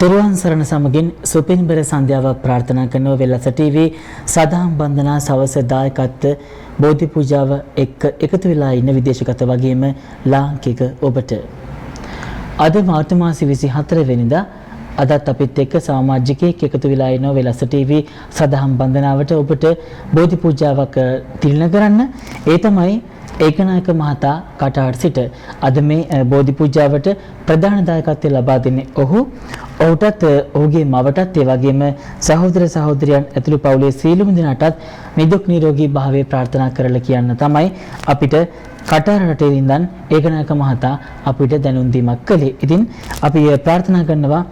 තෙරුවන් සරණ සමගින් සුපින්බර සන්ධ්‍යාවක් ප්‍රාර්ථනා කරන වෙලස ටීවී සදාම් බන්ධනා සවස දායකත්ව බෝධි පූජාව එක්ක එකතු වෙලා ඉන්න විදේශගත වගේම ලාංකික ඔබට අද මාර්තු මාසයේ 24 වෙනිදා අදත් අපිත් එක්ක සමාජිකයෙක් එකතු වෙලා ඉන්න වෙලස ටීවී සදාම් බන්ධනාවට ඔබට බෝධි පූජාවක් තිළින කරන්න ඒ තමයි ඒකනායක මහතා කටාර් සිට අද මේ බෝධි පූජාවට ප්‍රධාන දායකත්වය ලබා දෙන්නේ ඔහුටත් ඔහුගේ මවටත් ඒ වගේම සහෝදර සහෝදරියන් ඇතුළු පවුලේ සියලුම දෙනාටත් නිදුක් නිරෝගී භාවය ප්‍රාර්ථනා කරලා කියන්න තමයි අපිට කටාර් රටේ ඉඳන් ඒකනායක මහතා අපිට දැනුම් දීමක් කළේ. ඉතින් අපි ප්‍රාර්ථනා කරනවා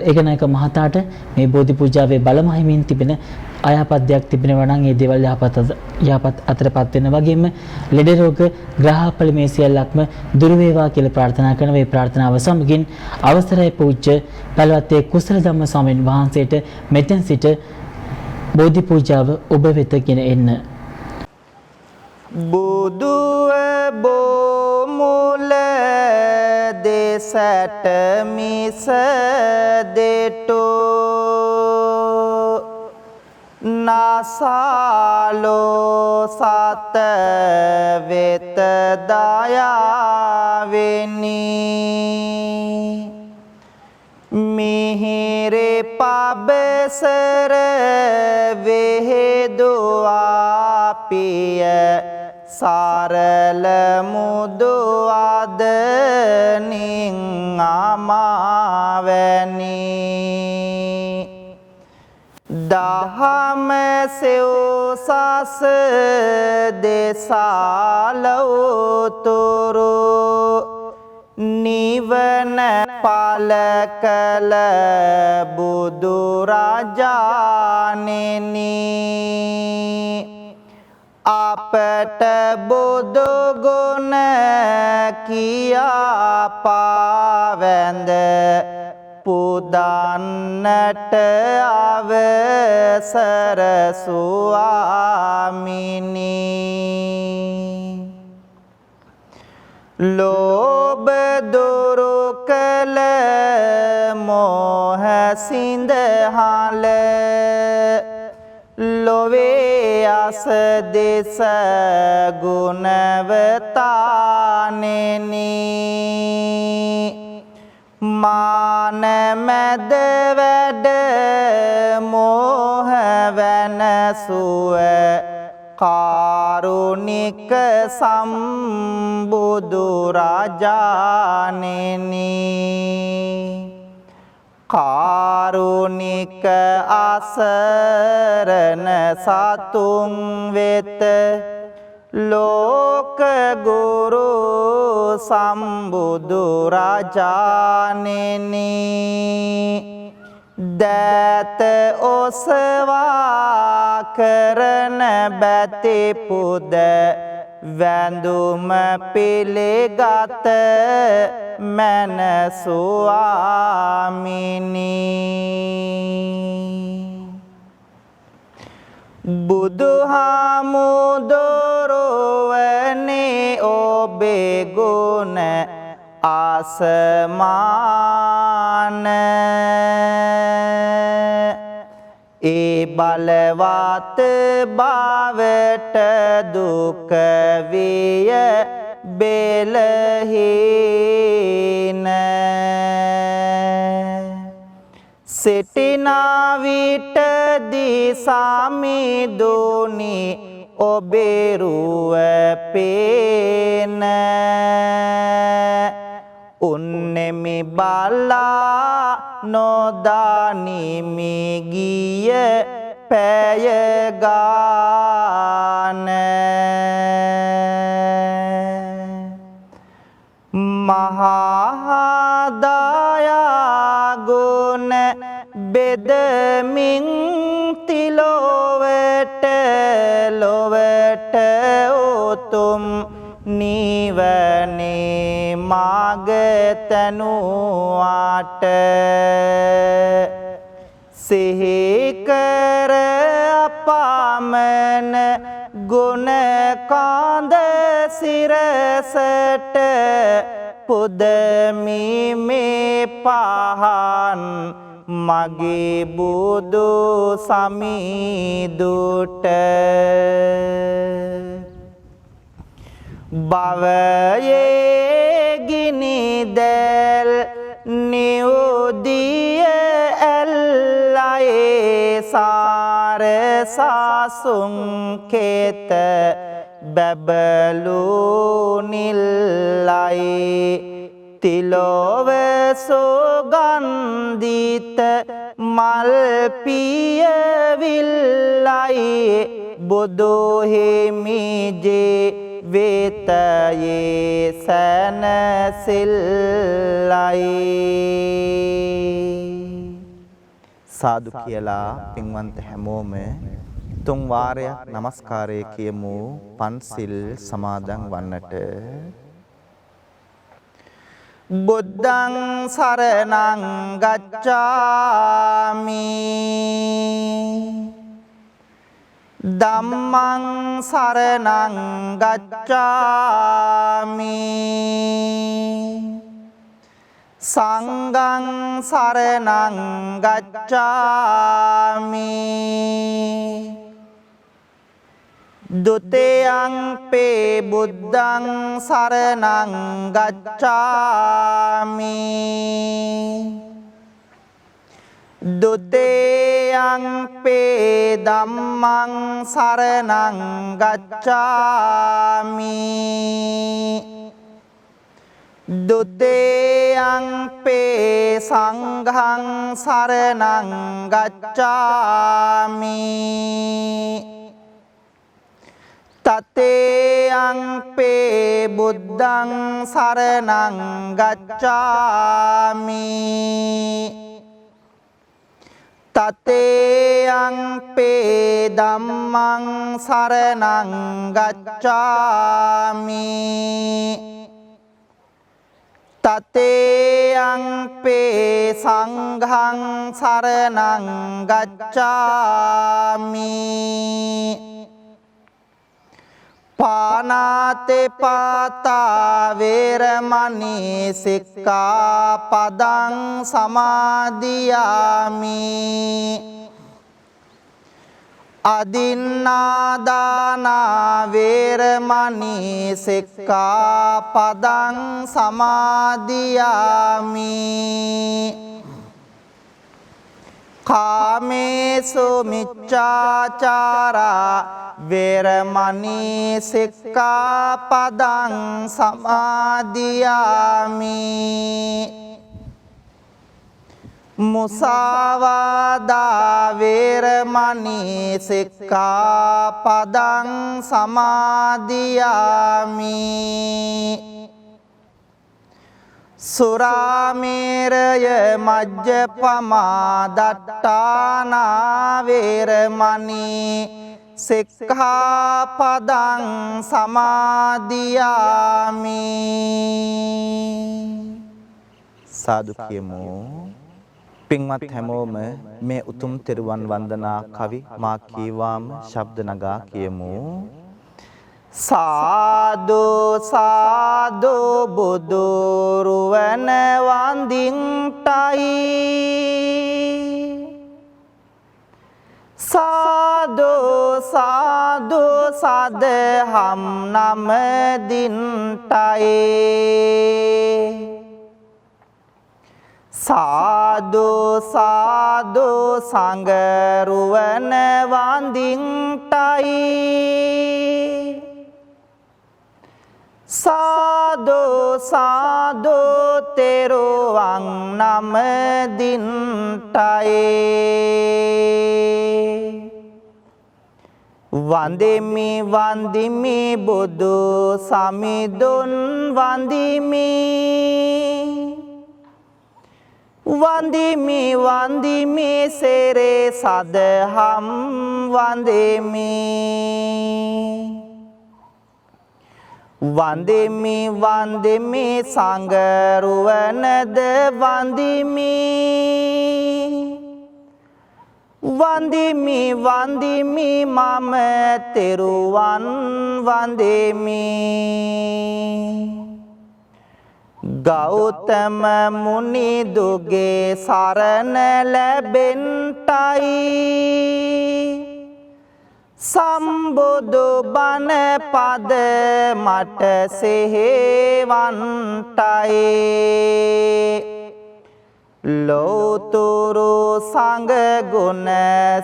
ඒකනායක මහතාට මේ බෝධි පූජාවේ බලමහිමින් තිබෙන අයහපත් තිබෙනවා නම් ඒ දේවල් යහපත් අතරපත් වෙන වගේම ලෙඩ රෝග ග්‍රහපල මේ සියල්ලක්ම දුර වේවා කියලා ප්‍රාර්ථනා කරන මේ ප්‍රාර්ථනාව සමගින් අවසරයි පූජ්‍ය පළවත්තේ කුසල ධම්ම ස්වාමීන් වහන්සේට මෙතෙන් සිට බෝධි පූජාව ඔබ වෙත ගෙන එන්න. බුදුව බොමුල දෙසට මිස දෙටෝ නාසාලෝ සත වෙත දයාවෙනි මිහිරේ පබසර වේදුවා පිය සරල මුදු අදනින් අමාවැනි දහම සෙව්සස දෙසාලවතුරු නිවන පල කළ බුදු රජාණෙනි අපට බුදු ගුණ කියා පාවැඳ පුදන්නට අවසර ස්වාමිනි ලෝභ දුරු කළ මෝහ සිඳහල ලොවේ අස දෙස ගුණවතානෙනි මාන මැද වැඩ මෝහ වෙනසුව කාරුණික සම්බුදු රජාණෙනි කාරුණික අසරණ සතුන් වෙත ලෝක ගුරු සම්බුදු රජාණෙනි දත ඔසවා කරන බැති පුද වැඳුම පිළිගත මන ස්වාමිනි බුදුහාමුදුරුවනේ ඔබේ ගුණ ආසමාන ඒ බලවත් බවට දුක විය බෙලහීන සිටිනා විටදී සමිඳුනි ඔබේ රුව පේන උන්නෙමි බලා නොදානිමි ගිය පැය ගාන මහා දයා ගුණ බෙදමින් තිලොවට ලොවට උතුම් නිවනේ මාග තනුවාට සිහි කර අපමණ ගුණ කාන්ද සිරසට පුදමි මේ පහන් මගේ බුදු සමිඳුට භවයේ ගිනි දැල් නියුදිය ඇල්ලයේ සාර සාසුන් කෙත බැබලු නිල්ලයි තිලොව සුගන්ධිත මල් පිය විල්ලයි බුදු හිමිජේ වේතයේ සැනසෙල්ලයි. සාදු කියලා පින්වන්ත හැමෝම තුන් වාරයක් নমස්කාරය කියමු පන්සිල් සමාදන් වන්නට. බුද්ධං සරණං ගච්ඡාමි ධම්මං සරණං ගච්ඡාමි සංඝං සරණං ගච්ඡාමි ဒုတိယံ පේ බුද්ධං සරණං ගච්ඡාමි ဒုတိယံ පේ ධම්මං සරණං ගච්ඡාමි ဒုတိယံ පේ සංඝං සරණං ගච්ඡාමි තතේයං පේ බුද්ධං සරණං ගච්ඡාමි තතේයං පේ ධම්මං සරණං ගච්ඡාමි තතේයං පේ සංඝං සරණං ගච්ඡාමි පානාති පාතා වේරමණී සික්ඛාපදං සමාදියාමි අදින්නාදාන වේරමණී සික්ඛාපදං සමාදියාමි කාමේසු මිච්ඡාචාරා වේරමණී සික්ඛාපදං සමාදියාමි මුසාවාදා වේරමණී සික්ඛාපදං සමාදියාමි සුරාමේරය මජ්ජපමා දට්ඨානා වේරමණී සික්ඛාපදං සමාදියාමි. සාදු කියමු. පින්වත් හැමෝම මේ උතුම් තෙරුවන් වන්දනා කවි මා කීවාම ශබ්ද නගා කියමු. සාදු සාදු බුදු රුවන වන්දින්ටයි සාදු සාදු සදහම් නමදින්ටයි සාදු සාදු සංගරුවන වන්දින්ටයි සාදු සාදු තෙරුවන් නමදින්ටයි වන්දිමි වන්දිමි බුදු සමිඳුන් වන්දිමි වන්දිමි වන්දිමි සෙරේ සදහම් වන්දිමි වන්දිමි වන්දිමි සංගරුවනද වන්දිමි වන්දිමි වන්දිමි මම තෙරුවන් වන්දිමි ගෞතම මුනිදුගේ සරණ ලැබෙන්ටයි සම්බුදු බණ පද මට සිහිවන්ටයි ලෝතුරු සංඝ ගුණ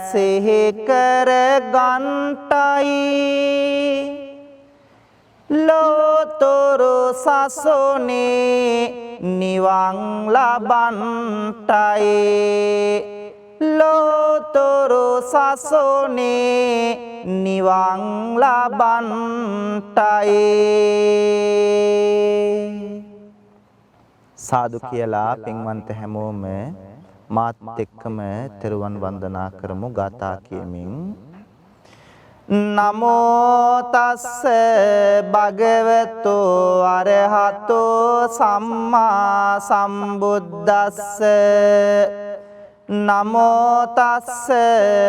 සිහි කර ගන්ටයි ලෝතුරු සසුනේ නිවන් ලබන්ටයි ලෝතුරු සසුනේ නිවන් ලබන්ටයි සාදු කියලා පින්වන්ත හැමෝම මාත් එක්කම තෙරුවන් වන්දනා කරමු ගාථා කියමින් නමෝ තස්ස භගවතු අරහතෝ සම්මා සම්බුද්දස්ස නමෝ තස්ස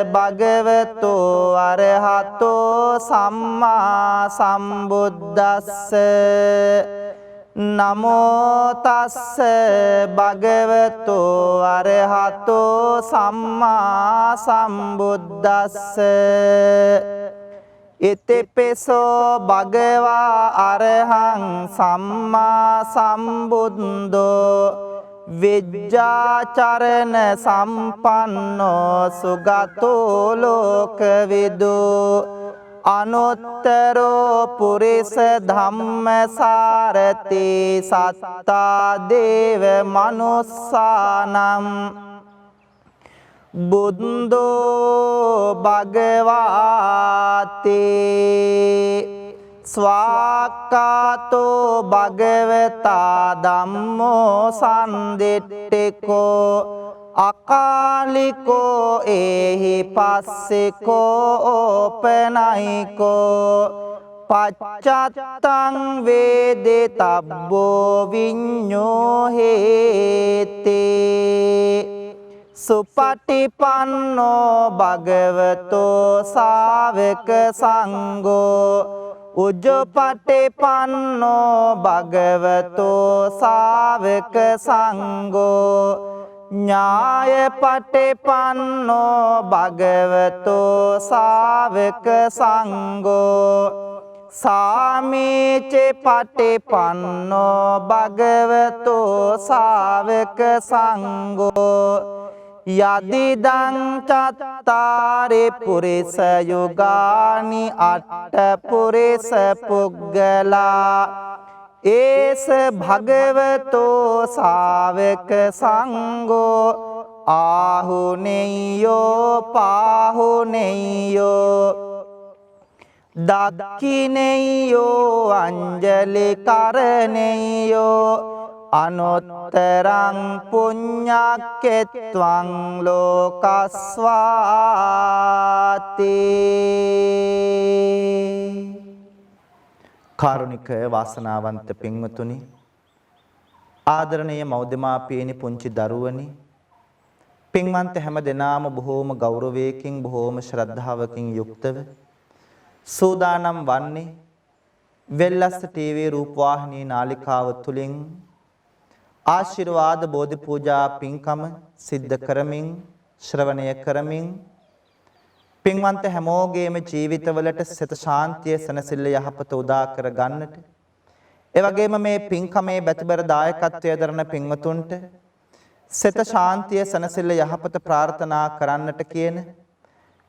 භගවතු අරහතෝ සම්මා සම්බුද්දස්ස නමෝ තස්ස භගවතු අරහතෝ සම්මා සම්බුද්දස්ස ඉතිපිසෝ භගවා අරහං සම්මා සම්බුද්ධෝ විජ්ජාචරණ සම්පන්නෝ සුගතෝ ලෝකවිදු අනුත්තරෝ පුරිස ධම්මසාරති සත්තා දේව මනුස්සානම් බුද්ධෝ භගවාති ස්වාක්ඛාතෝ භගවතා ධම්මෝ සම්දිට්ඨිකෝ අකාලිකෝ ඒහි පස්සිකෝ ඕපනයිකෝ පච්චත්තං වේදිතබ්බෝ විඤ්ඤෝ හේති සුපටිපන්නෝ භගවතෝ ශාවක සංඝෝ උජ්ජපටිපන්නෝ භගවතෝ ශාවක සංඝෝ ඥායපටිපන්නෝ භගවතෝ ශාවක සංඝෝ සාමීච පටිපන්නෝ භගවතෝ ශාවක සංඝෝ යදිදං චත්තාරි පුරිස යුගානි අට්ඨ පුරිස පුග්ගලා ඒස භගවතෝ ශාවක සංඝෝ ආහුනේයෝ පාහුනේයෝ දක්ඛිනේයෝ අංජලි කරණේයෝ අනුත්තරං පුඤ්ඤක්කෙත්වං ලෝකස්වාති කාරුණික වාසනාවන්ත පින්වතුනි ආදරණීය මව්දෙමාපියනි පුංචි දරුවනි පින්වන්ත හැම දෙනාම බොහෝම ගෞරවයකින් බොහෝම ශ්‍රද්ධාවකින් යුක්තව සූදානම් වන්නේ වෙල්ලස්ස ටීවී රූපවාහිනී නාලිකාව තුලින් ආශිර්වාද බෝධි පූජා පින්කම සිද්ධ කරමින් ශ්‍රවණය කරමින් පින්වන්ත හැමෝගේම ජීවිතවලට සිත ශාන්තිය සනසිල්ල යහපත උදා කර ගන්නට ඒ වගේම මේ පින්කමේ බැතිබර දායකත්වයේ දරන පින්වතුන්ට සිත ශාන්තිය සනසිල්ල යහපත ප්‍රාර්ථනා කරන්නට කියන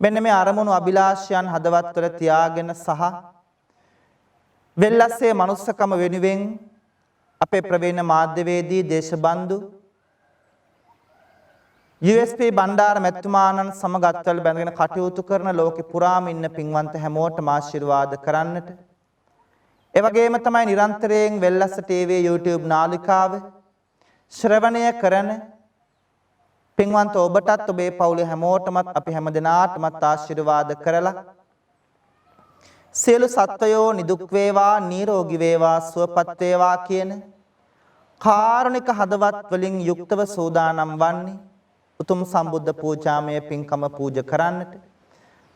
මෙන්න මේ අරමුණු අභිලාෂයන් හදවත්වල තියාගෙන සහ වෙල්ලස්සේ මනුස්සකම වෙනුවෙන් අපේ ප්‍රවීණ මාධ්‍යවේදී දේශබන්දු USP බණ්ඩාර මැතිතුමාණන් සමග අත්වල බැඳගෙන කටයුතු කරන ලෝකෙ පුරාම ඉන්න පින්වන්ත හැමෝටම ආශිර්වාද කරන්නට ඒ වගේම තමයි නිරන්තරයෙන් වෙල්ලස්ස ටීවී YouTube නාලිකාව ශ්‍රවණය කරන පින්වන්ත ඔබටත් ඔබේ පවුලේ හැමෝටමත් අපි හැමදෙනාටමත් ආශිර්වාද කරලා සියලු සත්වයෝ නිදුක් වේවා නිරෝගී වේවා සුවපත් වේවා කියන කාරුණික හදවත් වලින් යුක්තව සූදානම් වන්නේ උතුම් සම්බුද්ධ පූජාමය පින්කම පූජා කරන්නට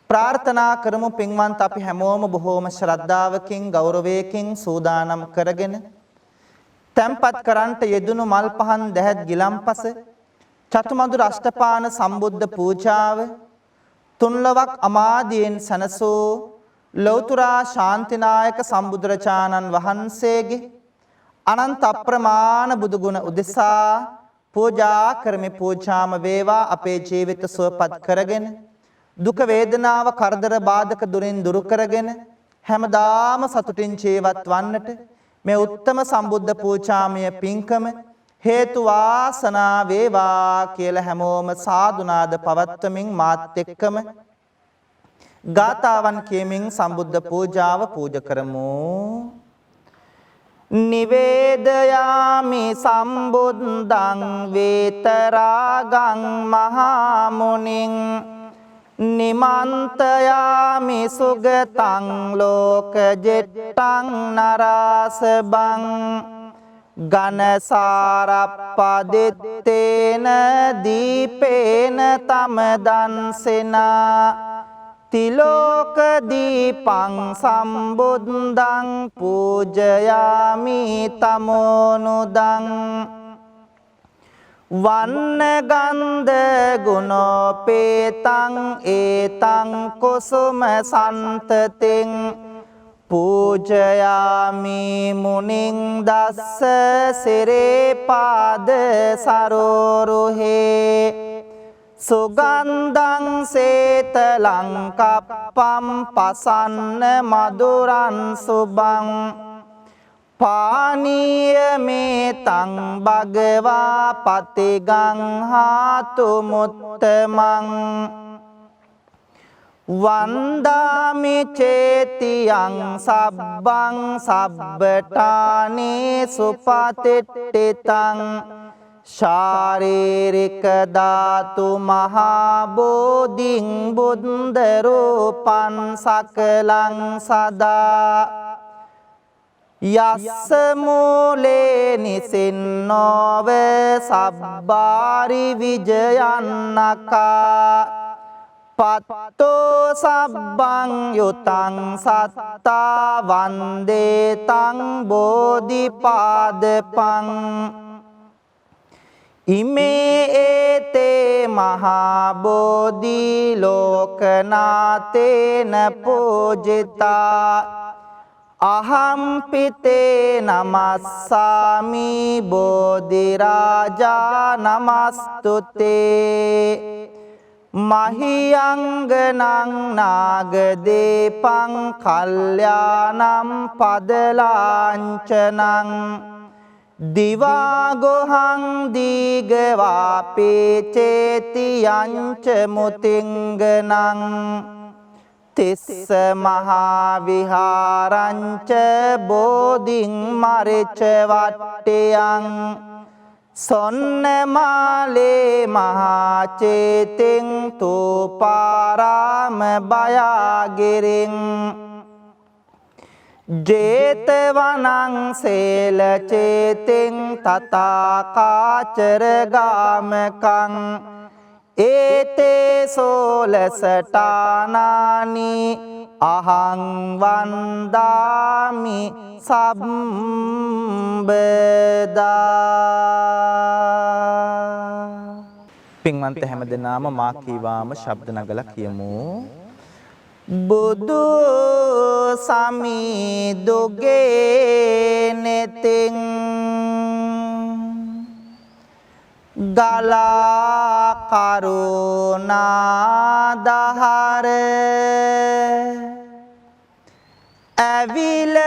ප්‍රාර්ථනා කරමු පින්වන්ත අපි හැමෝම බොහෝම ශ්‍රද්ධාවකින් ගෞරවයකින් සූදානම් කරගෙන තැම්පත් කරන්ට යෙදුණු මල් පහන් දැහැත් ගිලම්පස චතුමදුර අෂ්ටපාන සම්බුද්ධ පූජාව තුන්ලොවක් අමාදියෙන් සනසූ ලෞතුරා ශාන්තිනායක සම්බුදුරජාණන් වහන්සේගේ අනන්ත අප්‍රමාණ බුදුගුණ උදෙසා පූජා කරමි. පූජාම වේවා අපේ ජීවිත සුවපත් කරගෙන දුක වේදනාව කරදර බාධක දුරින් දුරු කරගෙන හැමදාම සතුටින් ජීවත් වන්නට මේ උත්තම සම්බුද්ධ පූජාමය පින්කම හේතු වාසනා වේවා කියලා හැමෝම සාදුනාද පවත්වමින් මාත් එක්කම ගාතාවන් කියමින් සම්බුද්ධ පූජාව පූජ කරමු. නිවේදයාමි සම්බුද්ධං වේතරාගං මහා මුනිං නිමන්තයාමි සුගතං ලෝකජෙට්ටං නරාසබං ගනසාරප්පදිත්තේන දීපේන තමදන්සෙනා තිලෝක දීපං සම්බුද්ධං පූජයාමි තමෝනුදං වන්න ගන්ධ ගුණෝපේතං ඒතං කුසුම සන්තතින් පූජයාමි මුනිං දස්ස සිරේපාද සරෝරුහේ සුගන්ධං සේතලං කප්පම් පසන්න මధుරං සුබං පානීය මේතං භගවා පතිගං හාතු මුත්තමං වන්දාමි චේතියං සබ්බං සබ්බටානේ සුපතිට්ඨිතං ශාරීරික ධාතු මහා බෝධිං බුද්ධ රූපං සකලං සදා යස්ස මූලේ නිසින්නෝව සබ්බාරි විජයන්නකා පත්තෝ සබ්බං යුතං සත්තා වන්දේතං බෝධිපාදපං ඉමේ ඒතේ මහා බෝධි ලෝකනාතේන පූජිතා අහම්පිතේ නමස්සාමි බෝධි රාජා නමස්තුතේ මහියංගනං නාගදීපං කල්යාණං පදලාංචනං දිවාගොහං දීගවාපේ චේතියංච මුතිංගනං තිස්ස මහා විහාරංච බෝධින් මරිච වට්ටයං සොන්නමාලේ මහා චේතින් තූපාරාම බයාගිරින් ජේතවනං සේල චේතින් තථාකාචර ගාමකං ඒතේ සෝලසටානානි අහං වන්දාමි සම්බදා. පින්වන්ත හැමදෙනාම මා කීවාම ශබ්ද නගලා කියමු. බුදු සමිදුගේ නෙතින් ගලා කරුණා දහර ඇවිල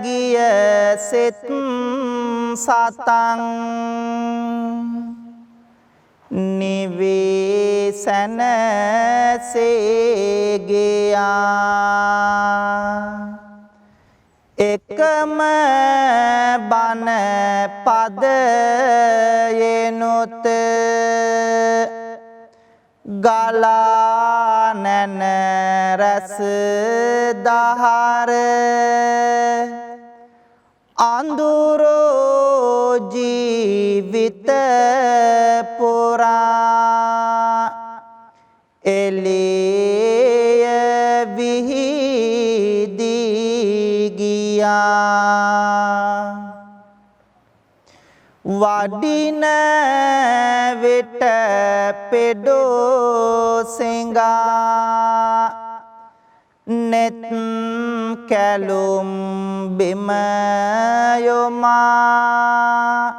ගිය සිත් සතං නිවේසන සේගයා එකම බණ පදයෙනුත ගලා නැන රස දහර අඳුරෝ ජීවිත පුරා එළිය විහිදී ගියා වඩින විට පෙඩෝ සිඟා නෙත් කැලුම් බිම යොමා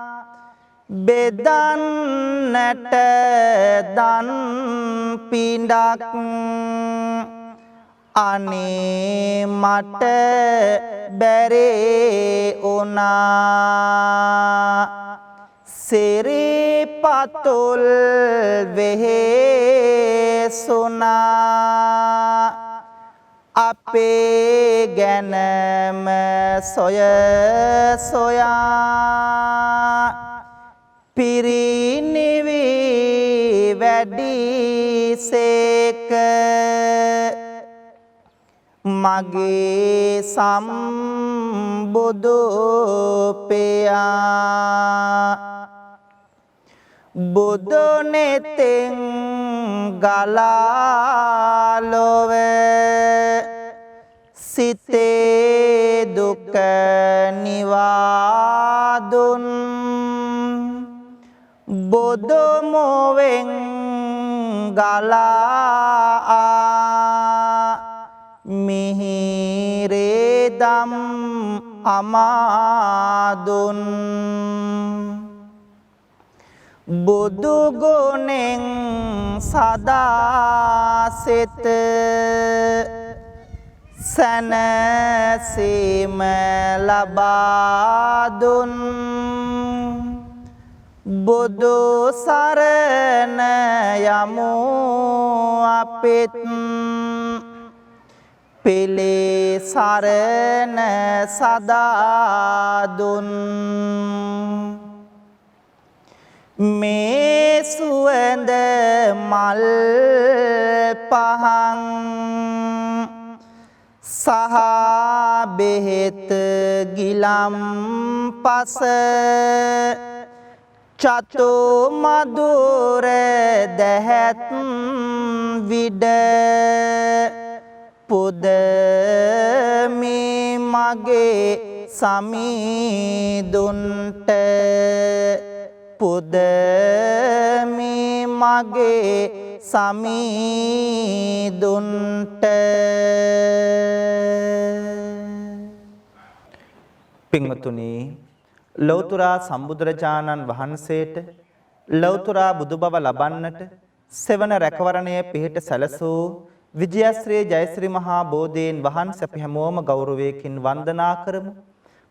බෙදන්නට දන් පිඬක් අනේ මට බැරේ උනා සිරිපතුල් වෙහෙසුනා අපේ ගැනම සොය සොයා පිරිනිවි වැඩිසේක මගේ සම්බුදු පියා බුදු නෙතෙන් ගලා ලොව සිතේ දුක නිවාදුන් බුදු මොවෙන් ගලා මිහිරේ දම් අමාදුන් බුදු ගුණෙන් සදා සිත සැනසීම ලබා දුන් බුදු සරණ යමු අපිත් පෙළේ සරණ සදා දුන් මේ සුවඳ මල් පහන් සහ බෙහෙත් ගිලම් පස චතු මధుර දැහැත් විඩ පුදමි මගේ සමීදුන්ට පුදමි මගේ සමීදුන්ට පින්වතුනි ලෞතර සම්බුදුරජාණන් වහන්සේට ලෞතර බුදු බව ලබන්නට සෙවන රැකවරණය පිහිට සැලසූ විජයශ්‍රී ජයශ්‍රී මහා බෝධීන් වහන්සේ අපි හැමෝම ගෞරවයෙන් වන්දනා කරමු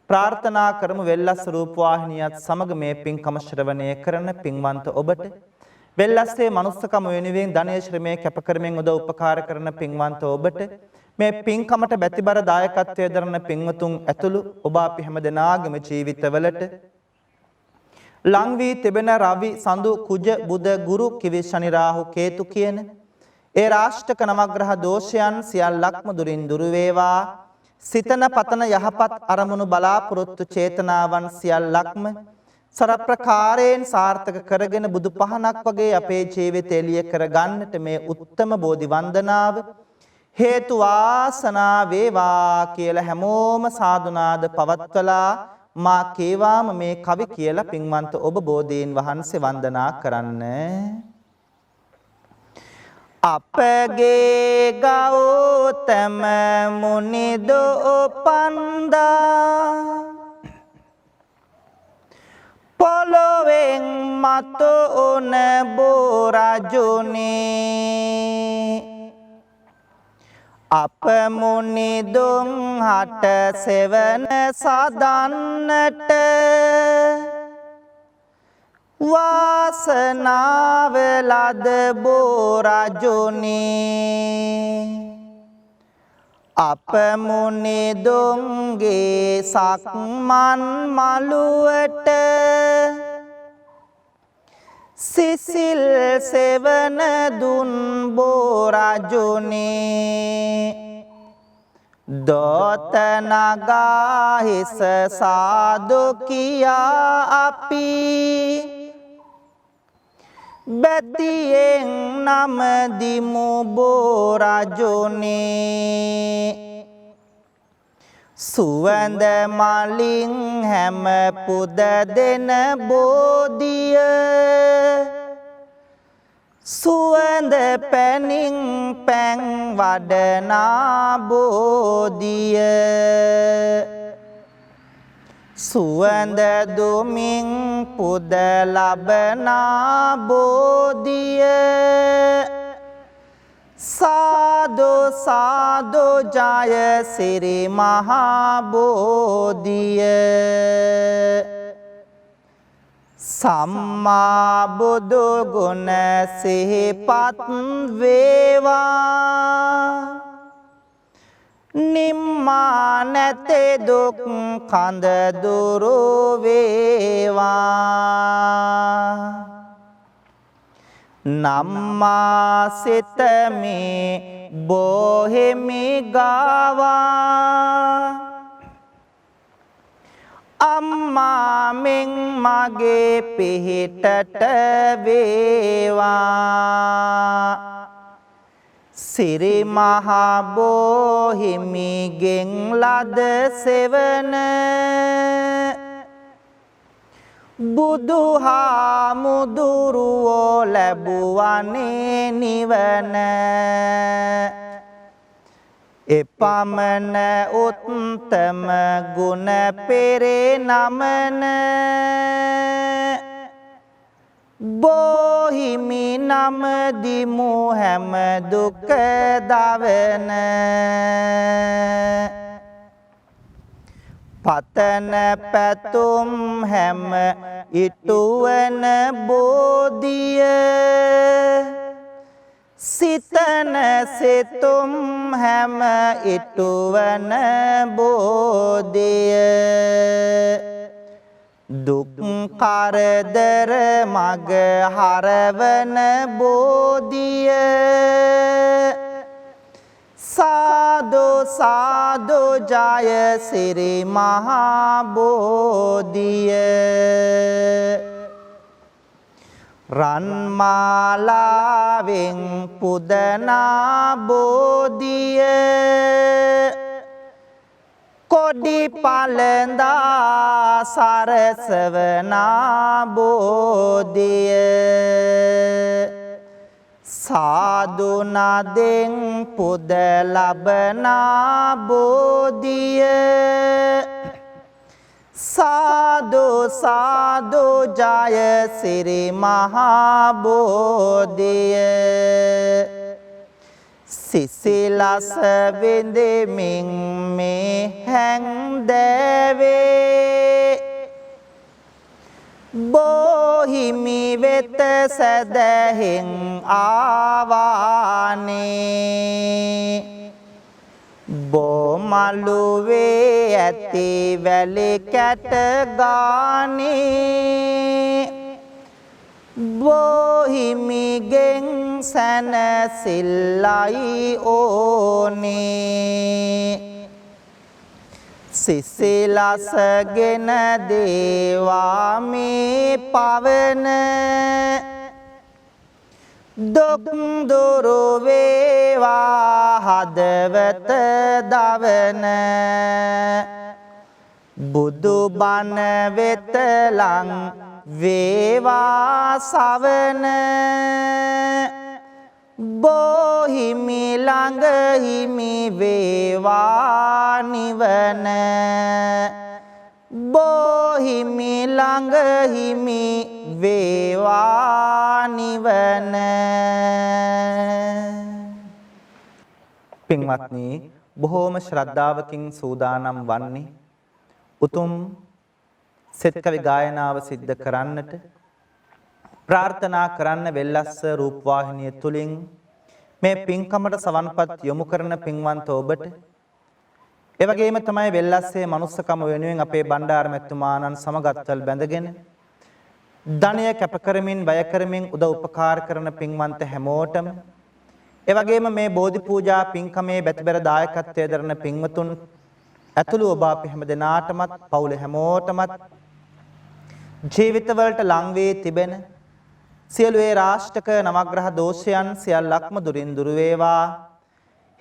ප්‍රාර්ථනා කරමු වෙල්ලස් රූපවාහිනියත් සමග මේ පින්කම ශ්‍රවණය කරන පින්වන්ත ඔබට වෙල්ලස්සේ මනුස්සකම වෙනුවෙන් ධනය ශ්‍රමයේ කැප කරමින් උදව් උපකාර කරන පින්වන්ත ඔබට මේ පින්කමට බැතිබර දායකත්වයේ දරන පින්වතුන් ඇතුළු ඔබ අපි හැම දෙනාගේම ජීවිතවලට ලං වී තිබෙන රවි සඳු කුජ බුද ගුරු කිවි ශනි රාහු කේතු කියන ඒ රාෂ්ටක නවග්‍රහ දෝෂයන් සියල්ලක්ම දුරින් දුරු වේවා සිතන පතන යහපත් අරමුණු බලාපොරොත්තු චේතනාවන් සියල්ලක්ම සරප්‍රකාරයෙන් සාර්ථක කරගෙන බුදු පහනක් වගේ අපේ ජීවිතය එළිය කරගන්නට මේ උත්තම බෝධි වන්දනාව හේතු වාසනා වේවා කියලා හැමෝම සාදුනාද පවත්වලා මා කේවාම මේ කවි කියලා පින්වන්ත ඔබ බෝධීන් වහන්සේ වන්දනා කරන්න. අපගේ ගෞතම මුනිදෝ පන්දා පොළොවෙන් මතු උන බෝරජුනේ අප මුනිදුන් හට සෙවන සදන්නට වාසනාව ලද බෝරජුනේ අප මුනිදුන්ගේ සක්මන් මළුවට සිසිල් සෙවන දුන් බෝරජුනේ දොත නගා හිස සාදු කියා අපි බැතියෙන් නම දිමු බෝරජුනේ සුවඳ මලින් හැම පුද දෙන බෝධිය සුවඳ පැනින් පැන් වඩනා බෝධිය සුවඳ දුමින් පුද ලබනා බෝධිය සාදු සාදු ජය සිරි මහා බෝධිය සම්මා බුදු ගුණ සිහිපත් වේවා නිම්මා නැතේ දුක් කඳ දුරු වේවා නම්මා සිතමේ බොහෙමි ගාවා අම්මා මෙන් මගේ පිහිටට වේවා සිරි මහා බෝහිමිගෙන් ලද සෙවන බුදුහාමුදුරුවෝ ලැබුවනේ නිවන එපමණ උත්තම ගුණ පෙරේ නමන බෝහිමි නමදිමු හැම දුක දවන පතන පැතුම් හැම ඉටුවන බෝධිය සිතන සිතුම් හැම ඉටුවන බෝධිය දුක් කරදර මග හරවන බෝධිය සාදු සාදු ජය සිරි මහා බෝධිය රන්මාලාවෙන් පුදනා බෝධිය කොඩි පළඳා සරසවනා බෝධිය සාදු නදෙන් පුද ලබනා බෝධිය සාදු සාදු ජය සිරි මහා බෝධිය සිසිලස විඳෙමින් මේ හැන්දෑවේ බෝහිමි වෙත සැදැහෙන් ආවානේ බෝමළුවේ ඇති වැලි කැට ගානේ බෝහිමිගෙන් සැනසිල්ලයි ඕනේ සිසිලසගෙන දේවා මේ පවන දුක් දුරු වේවා හදවත දවන බුදු බණ වෙත ලං වේවා සවන බෝහිමි ළඟ හිමි වේවා නිවන බෝහිමි ළඟ හිමි වේවා නිවන පින්වත්නි බොහෝම ශ්‍රද්ධාවකින් සූදානම් වන්නේ උතුම් සෙත් කවි ගායනාව සිද්ධ කරන්නට ප්‍රාර්ථනා කරන්න වෙල්ලස්ස රූපවාහිනිය තුලින් මේ පින්කමට සවන්පත් යොමු කරන පින්වන්ත ඔබට ඒ වගේම තමයි වෙල්ලස්සේ මනුස්සකම වෙනුවෙන් අපේ බණ්ඩාර මැතිතුමාණන් සමගත්වල් බැඳගෙන ධනය කැප කරමින් වැය කරමින් උදව් උපකාර කරන පින්වන්ත හැමෝටම ඒ වගේම මේ බෝධි පූජා පින්කමේ බැතිබර දායකත්වයේ දරන පින්වතුන් ඇතුළු ඔබ අපි හැම දෙනාටමත් පවුලේ හැමෝටමත් ජීවිතවලට ලං වී තිබෙන සියලු ඒ රාෂ්ටක නවග්‍රහ දෝෂයන් සියල්ලක්ම දුරින් දුර වේවා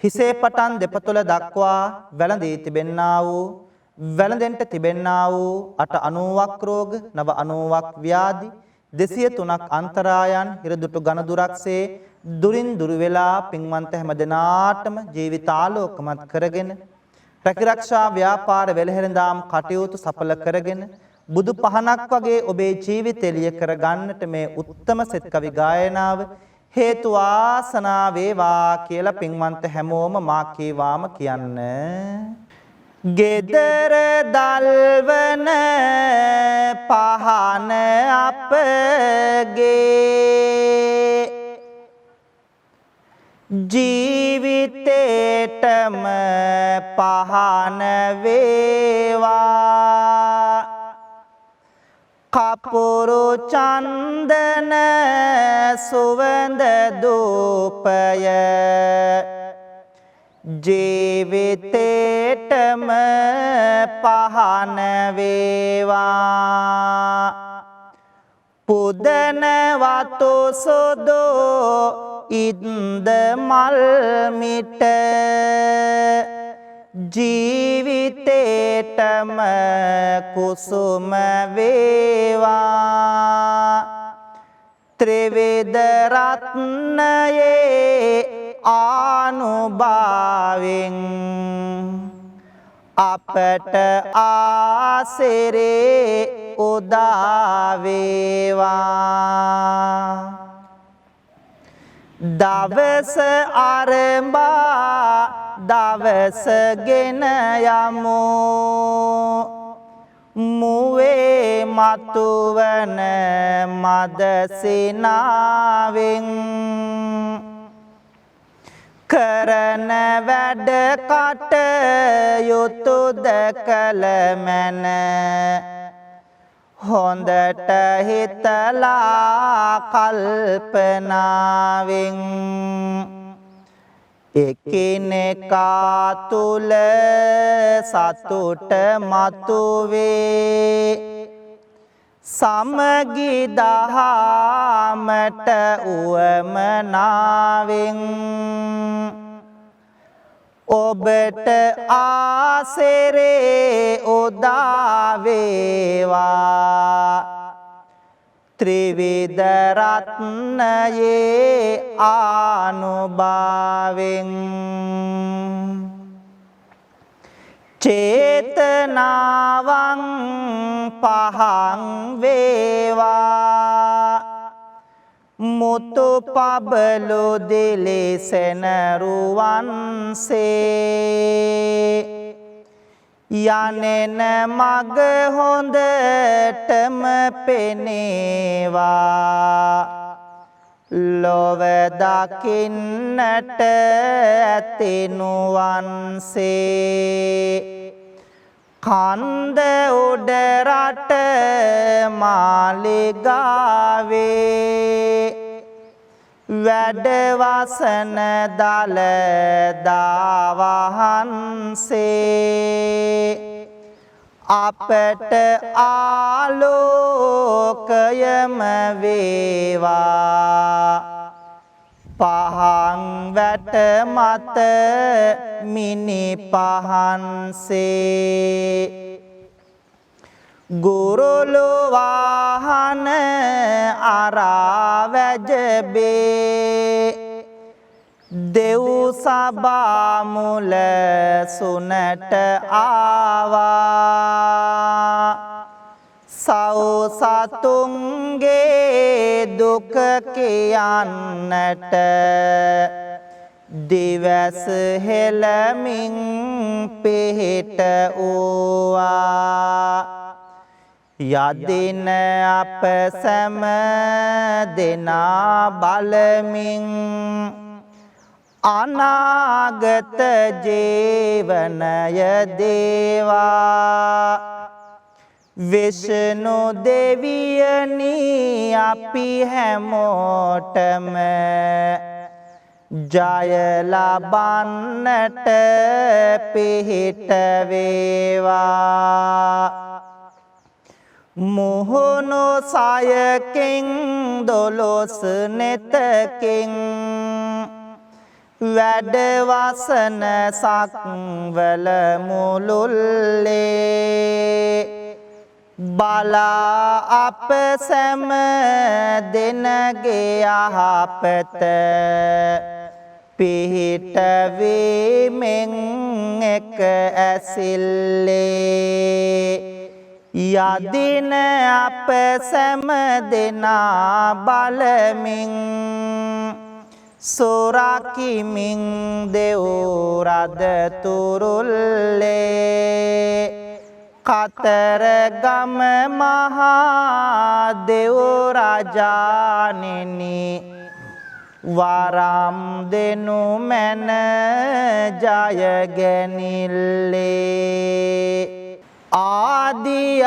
හිසේ පටන් දෙපතුල දක්වා වැළඳී තිබෙන්නා වූ වැළඳෙන්ට තිබෙන්නා වූ 890ක් රෝග, 990ක් ව්‍යාධි, 203ක් අන්තරායන් හිරදුටු ඝනදුරක්සේ දුරින් දුර වෙලා පින්වන්ත හැම දිනාටම ජීවිතාලෝකමත් කරගෙන රැකිරක්ෂා ව්‍යාපාර වෙළහෙළඳාම් කටයුතු සඵල කරගෙන බුදු පහනක් වගේ ඔබේ ජීවිතය එළිය කර ගන්නට මේ උත්තම සෙත් කවි ගායනාව හේතු වාසනා වේවා කියලා පින්වන්ත හැමෝම මා කීවාම කියන්න. ගෙදර දල්වන පහන අපගේ ජීවිතේටම පහන වේවා කපුරු චන්දන සුවඳ දූපය ජීවිතේටම පහන වේවා පුදන වතු සොදෝ ඉන්ද මල් මිට ජීවිතේටම කුසුම වේවා ත්‍රිවිධ රත්නයේ ආනුභාවෙන් අපට ආසිරේ උදා වේවා දවස ආරම්භා දවස ගෙන යමු මුවේ මතුවන මදසිනාවෙන් කරන වැඩ කටයුතු දැකල මැන හොඳට හිතලා කල්පනාවෙන් එකිනෙකා තුල සතුට මතුවේ සමගි දහමට උවමනාවෙන් ඔබට ආසිරේ උදා වේවා ත්‍රිවිධ රත්නයේ ආනුභාවෙන් චේතනාවං පහං වේවා මුතු පබලු දිලිසෙන රුවන්සේ යනෙන මග හොඳටම පෙනේවා ලොව දකින්නට ඇතිනුවන්සේ කන්ද උඩ රට මාලිගාවේ වැඩවසන දළදා වහන්සේ අපට ආලෝකයම වේවා පහන් වැට මත මිනි පහන්සේ ගුරුලු වාහන අරා වැජබේ දෙව් සභා මුල සුනට ආවා සව් සතුන්ගේ දුක කියන්නට දිවස හෙළමින් පිහිට වූවා යදින අප සැම දෙනා බලමින් අනාගත ජීවනය දේවා විෂ්ණු දෙවියනි අපි හැමෝටම ජය ලබන්නට පිහිට වේවා මුහුණු සයකින් දොළොස් නෙතකින් වැඩ වසන සක්වල මුළුල්ලේ බලා අප සැම දෙනගේ යහපත පිහිට වීමෙන් එක ඇසිල්ලේ යදින අප සැම දෙනා බලමින් සොරකිමින් දෙව් රද තුරුල්ලේ කතරගම මහා දෙව් රජාණෙනි වරම් දෙනු මැන ජයගැනිල්ලේ ආදී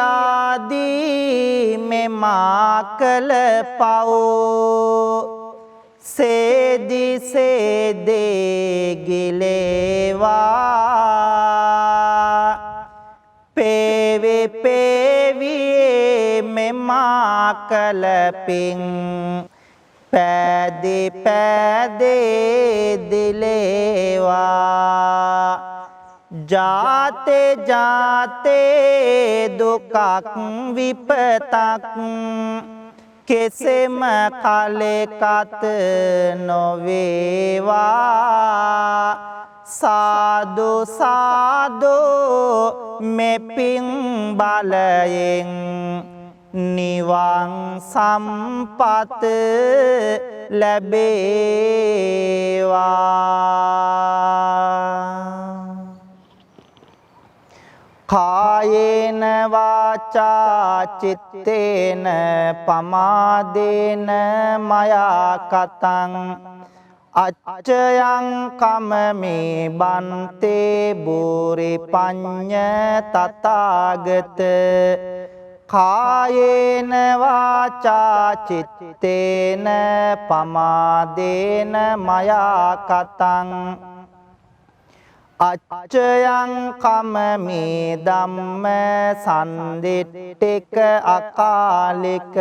මෙමා කළ පව් සේදි සේදේ ගිලේවා පේවි පේවියේ මෙමා කළ පිං පැදි පැදේ දිලේවා ජාතේ ජාතේ දුකක් විපතක් කෙසෙම කලෙකත නොවේවා සාදු සාදු මෙපින් බලයෙන් නිවන් සම්පත ලැබේවා කායේන වාචා චිත්තේන පමාදේන මයා කතං අච්චයං කමමේ බන්තේ බෝරි පඤ්ඤ තථාගත කායේන වාචා චිත්තේන පමාදේන මයා කතං අච්චයං කමමේ ධම්ම සන්දිට්ඨික අකාලික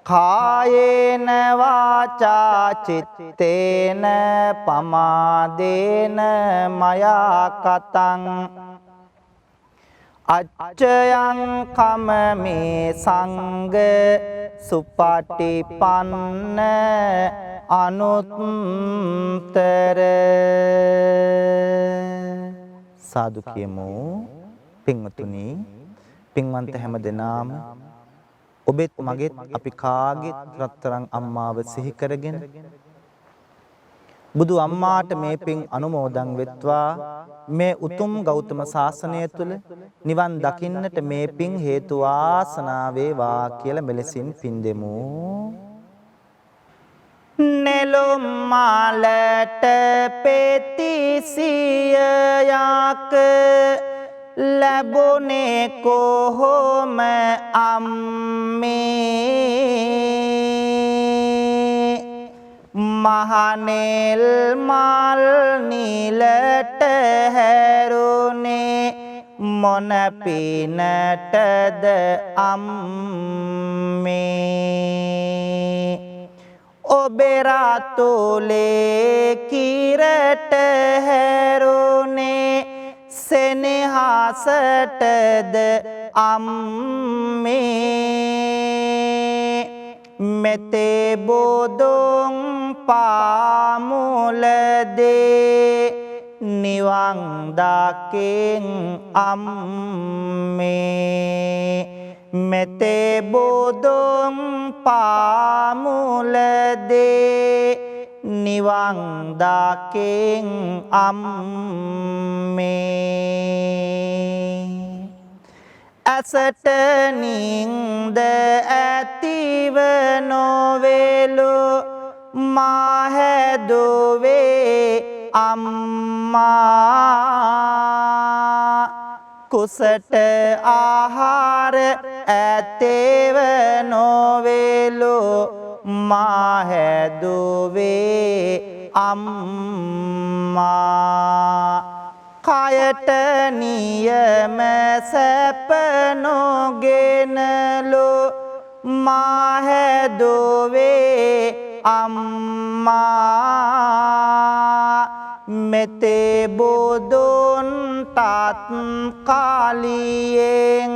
කායේන වාචා චිත්තේන පමාදේන මයා කතං අච්චයං කමමේ සංඝ සුපටිපන්න අනුත්තර සාදු කියමු පින්වතුනි පින්වන්ත හැම දෙනාම ඔබෙත් මගෙත් අපි කාගෙත් රත්තරන් අම්මාව සිහි කරගෙන බුදු අම්මාට මේ පින් අනුමෝදන් වෙත්වා මේ උතුම් ගෞතම සාසනය තුල නිවන් දකින්නට මේ පින් හේතු වාසනා වේවා කියලා මෙලෙසින් පින් දෙමු නෙළුම් මාලට පෙතිසියක් ලැබුණේ කොහොම අම්මේ මහනෙල් මල් නිලට හැරුණේ මොන පිනටද අම්මේ ඔබේ රාතුලේ කිරට හැරුණේ සෙනෙහසටද අම්මේ මෙතේ බෝදුන් පාමුලදේ නිවන් දකින් අම්මේ මෙතේ බෝදුන් පාමුලදේ නිවන් දකින් අම්මේ ඇසට නින්ද ඇතිව නොවේලු මා හැදුවේ අම්මා කුසට ආහාර ඇතේව නොවේලු මා හැදුවේ අම්මා කයට නියම සැප නොගෙනලු මා හැදුවේ අම්මා මෙතේ බෝධොන් තාත් කාලියෙන්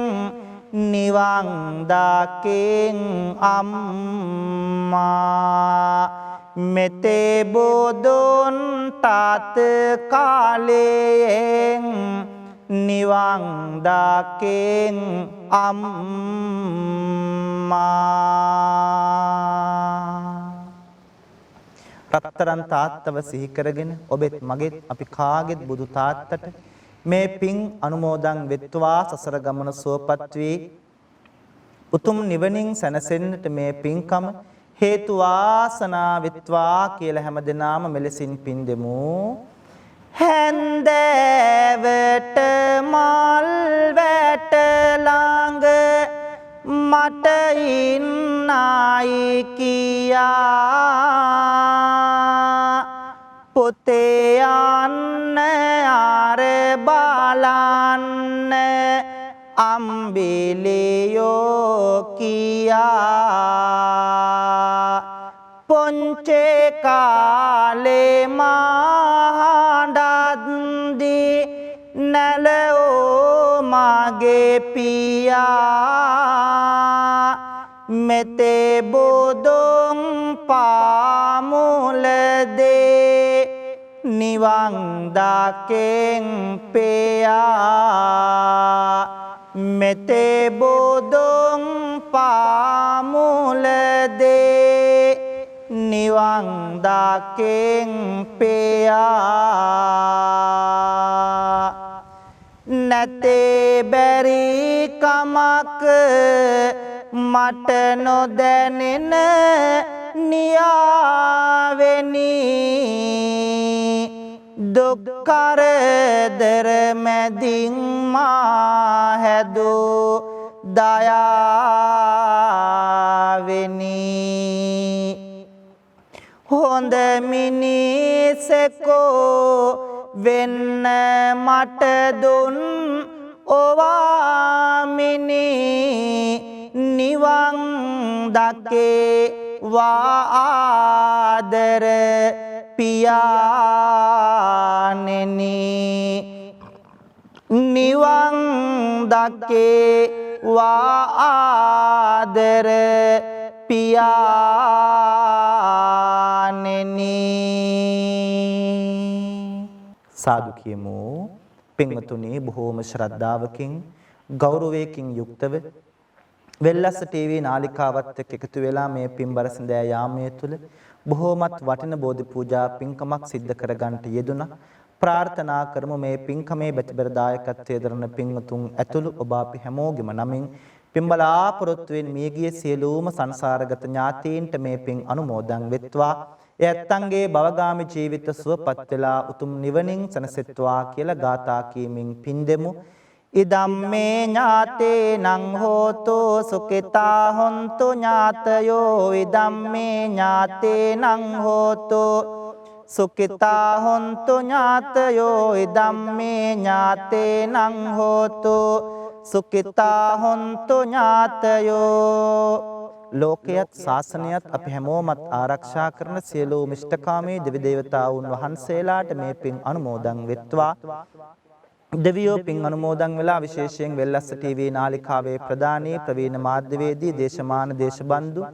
නිවන් දකින් අම්මා මෙතේ බෝධොන් තාත් කාලයෙන් නිවන් දකින් අම්මා රත්තරන් තාත්තව සිහි කරගෙන ඔබෙත් මගෙත් අපි කාගෙත් බුදු තාත්තට මේ පින් අනුමෝදන් වෙත්වා සසර ගමන සුවපත් වී උතුම් නිවනින් සැනසෙන්නට මේ පින්කම හේතු වාසනා වෙත්වා කියලා හැමදෙනාම මෙලෙසින් පින් දෙමු. හැන්දෑවට මල් වැට ළඟ මට ඉන්නයි කියා පොතේ යන්න ආර බලන්න අම්බිලියෝ කියා පොන්චේ කාලේ මහඬද්දි නැලෝ මගේ පියා මෙතේ බෝධොන් පාමුලදේ නිවන් දකින් පෙයා මෙතේ බෝධොන් පාමුලදේ නිවන් දකින් පෙයා නැතේ බැරි කමක් මට නොදැනෙන නියාවෙනි දුක් කරදර මැදින් මා හැදූ දයාවෙනි හොඳ මිනිසෙකෝ වෙන්න මට දුන් ඔවාමිනි නිවන් දකේ වාදර පියාණෙනි නිවන් දකේ වාදර පියාණෙනි සාදු කියමු පින්වතුනි බොහෝම ශ්‍රද්ධාවකින් ගෞරවයකින් යුක්තව වෙල්ලස්ස ටීවී නාලිකාවත් එක්ක එකතු වෙලා මේ පින්බර සඳෑ යාමයේ තුල බොහෝමත් වටින බෝධි පූජා පින්කමක් සිද්ධ කරගන්නට යෙදුණා. ප්‍රාර්ථනා කරමු මේ පින්කමේ බැතිබර දායකත්වයේ දරන පින්වතුන් ඇතුළු ඔබ අපි හැමෝගෙම නමින් පින්බලාපොරොත්තුවෙන් මියගිය සියලුම සංසාරගත ඥාතීන්ට මේ පින් අනුමෝදන් වෙත්වා. එයත්න්ගේ භවගාමී ජීවිත සුවපත් වෙලා උතුම් නිවනින් සැනසෙත්වා කියලා ගාථා කීමින් පින් දෙමු. ඉදම්මේ ඥාතේනං හෝතු සුඛිතා හොන්තු ඥාතයෝ ඉදම්මේ ඥාතේනං හෝතු සුඛිතා හොන්තු ඥාතයෝ ඉදම්මේ ඥාතේනං හෝතු සුඛිතා හොන්තු ඥාතයෝ ලෝකයත් ශාසනයත් අපි හැමෝමත් ආරක්ෂා කරන සියලු මිෂ්ඨකාමී දෙවි දේවතාවුන් වහන්සේලාට මේ පින් අනුමෝදන් වෙත්වා. දෙවියෝ පින් අනුමෝදන් වෙලා විශේෂයෙන් වෙල්ලස්ස ටීවී නාලිකාවේ ප්‍රධානී ප්‍රවීණ මාධ්‍යවේදී දේශමාන දේශබන්දු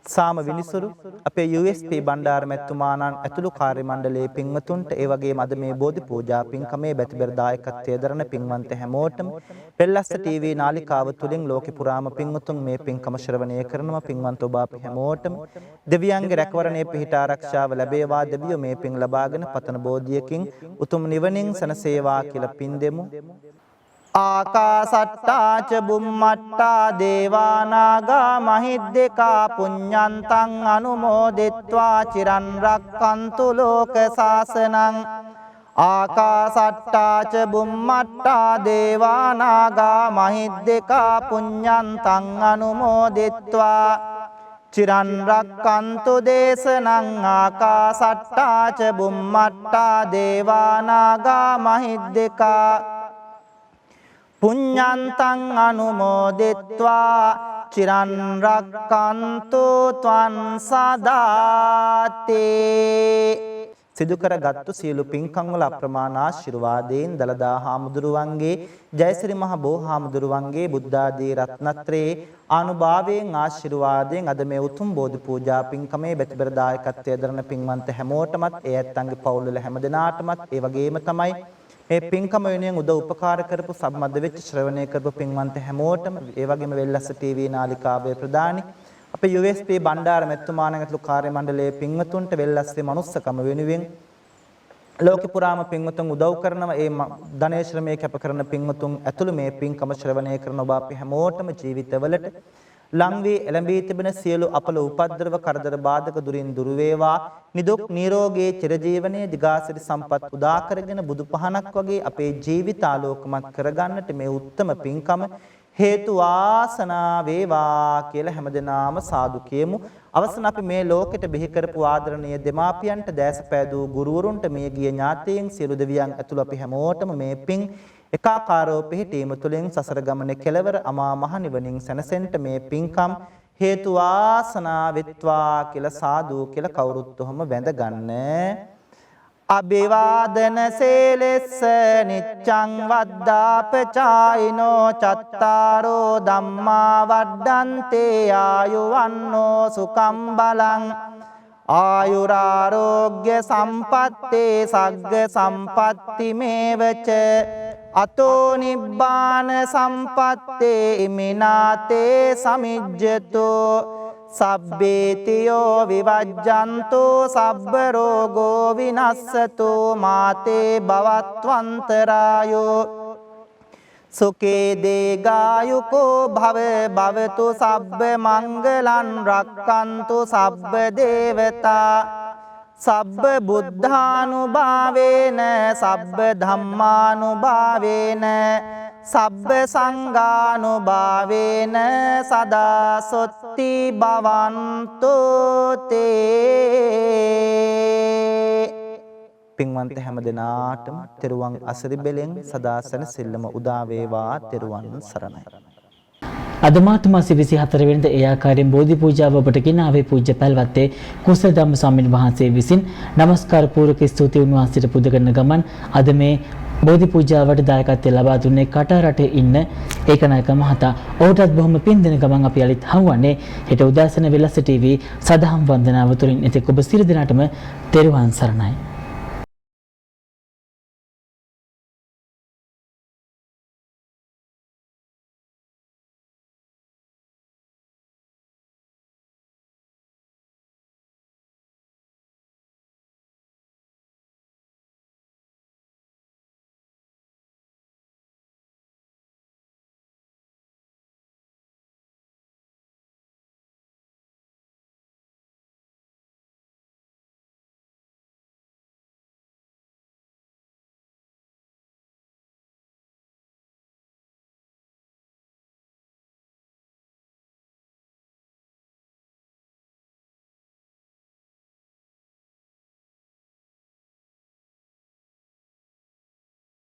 සාම විනිසුරු අපේ USP බණ්ඩාර මැතිතුමාණන් ඇතුළු කාර්ය මණ්ඩලයේ පින්වතුන්ට ඒ වගේම අද මේ බෝධි පූජා පින්කමේ බැතිබර දායකත්වයේ දරන පින්වන්ත හැමෝටම වෙල්ලස්ස ටීවී නාලිකාව තුලින් ලෝකෙ පුරාම පින්වතුන් මේ පින්කම ශ්‍රවණය කරනවා. පින්වන්ත ඔබ අපි හැමෝටම දෙවියන්ගේ රැකවරණය පිහිට ආරක්ෂාව ලැබේවා. දෙවියෝ මේ පින් ලබාගෙන පතන බෝධියකින් උතුම් නිවනින් සැනසේවා කියලා පින් දෙමු. ආකාසට්ටා ච බුම්මට්ටා දේවා නාග මහිද්దికා පුඤ්ඤන්තං අනුමෝදිත්වා චිරන් රක්칸තු ලෝක සාසනං ආකාසට්ටා ච බුම්මට්ටා දේවා නාග මහිද්దికා පුඤ්ඤන්තං අනුමෝදිත්වා චිරන් රක්칸තු දේශනං ආකාසට්ටා ච බුම්මට්ටා දේවා නාග මහිද්దికා පුඤ්ඤන්තං අනුමෝදිත්වා චිරන් රක්칸තු ත්වං සදාති සිදු කරගත්තු සියලු පින්කම් වල අප්‍රමාණ ආශිර්වාදයෙන් දලදා හාමුදුරුවන්ගේ ජයසිරි මහ බෝ හාමුදුරුවන්ගේ බුද්ධ ආදී රත්නත්‍රයේ ආනුභාවයෙන් ආශිර්වාදයෙන් අද මේ උතුම් බෝධි පූජා පින්කමේ බෙතබර දායකත්වයේ දරන පින්වන්ත හැමෝටමත් ඒ ඇත්තන්ගේ පවුල්වල හැම දෙනාටමත් ඒ වගේම තමයි මේ පින්කම වෙනුවෙන් උදව් උපකාර කරපු සම්බන්ධ වෙච්ච ශ්‍රවණය කරපු පින්වන්ත හැමෝටම ඒ වගේම වෙල්ලස්ස ටීවී නාලිකාවේ ප්‍රදානි අපේ USP බණ්ඩාර මෙතුමාණන්ගේතුළු කාර්ය මණ්ඩලයේ පින්වතුන්ට වෙල්ලස්සේ මනුස්සකම වෙනුවෙන් ලෝකේ පුරාම පින්වතුන් උදව් කරනවා ඒ ධනේ ශ්‍රමයේ කැප කරන පින්වතුන් ඇතුළු මේ පින්කම ශ්‍රවණය කරන ඔබ අපි හැමෝටම ජීවිතවලට ලං වී එළඹී තිබෙන සියලු අපල උපද්‍රව කරදර බාධක දුරින් දුර වේවා නිදුක් නිරෝගී චිරජීවනයේ දිගාසිරි සම්පත් උදා කරගෙන බුදු පහනක් වගේ අපේ ජීවිත ආලෝකමත් කරගන්නට මේ උත්තම පින්කම හේතු වාසනා වේවා කියලා හැමදෙනාම සාදු කියමු. අවසන් අපි මේ ලෝකෙට බිහි කරපු ආදරණීය දෙමාපියන්ට දැසපෑදූ ගුරුවරුන්ට මේ ගිය ඥාතීන් සියලු දෙවියන් ඇතුළු අපි හැමෝටම මේ පින් එකාකාරව පිහිටීම තුළින් සසර ගමනේ කෙලවර අමා මහ නිවනින් සැනසෙන්න මේ පින්කම් හේතු වාසනා වෙත්වා කියලා සාදු කියලා කවුරුත් ඔහම වැඳ ගන්න. අභිවාදන සේලෙස්ස නිච්ඡං වද්දාපචායිනෝ චත්තාරෝ ධම්මා වඩ්ඩන්තේ ආයුවන්නෝ සුඛං බලං ආයුරාරෝග්‍ය සම්පත්තේ සග්ග සම්පatti මේවච අතෝ නිබ්බාන සම්පත්තේ ඉමිනාතේ සමිජ්ජතෝ සබ්බේතියෝ විවජ්ජන්තෝ සබ්බ රෝගෝ විනස්සතෝ මාතේ භවත්වන්තරායෝ සුඛේ දේගායුකෝ භව භවතු සබ්බ මංගලං රක්칸තු සබ්බ දේවතා සබ්බ බුද්ධානුභාවේන සබ්බ ධම්මානුභාවේන සබ්බ සංඝානුභාවේන සදා සොත්ති භවන්තෝ තේ. පින්වන්ත හැම දෙනාටම තෙරුවන් අසරි බෙලෙන් සදා සැනසෙල්ලම උදා වේවා. තෙරුවන් සරණයි. අද මාර්තු මාසයේ 24 වෙනිදා ඒ ආකාරයෙන් බෝධි පූජාව ඔබට ගෙනාවේ පූජ්‍ය පැල්වත්තේ කුසල ධම්ම ස්වාමීන් වහන්සේ විසින් නමස්කාර පූර්වක ස්තුති උන්වහන්සේට පුද කරන ගමන් අද මේ බෝධි පූජාවට දායකත්වය ලබා දුන්නේ කටරටේ ඉන්න ඒකනායක මහතා. ඔහුටත් බොහොම පින් දෙන ගමන් අපි අලිත් හමුවන්නේ හෙට උදෑසන වෙලස ටීවී සදහම් වන්දනාව තුළින්. එතෙක් ඔබ සියලු දෙනාටම තෙරුවන් සරණයි.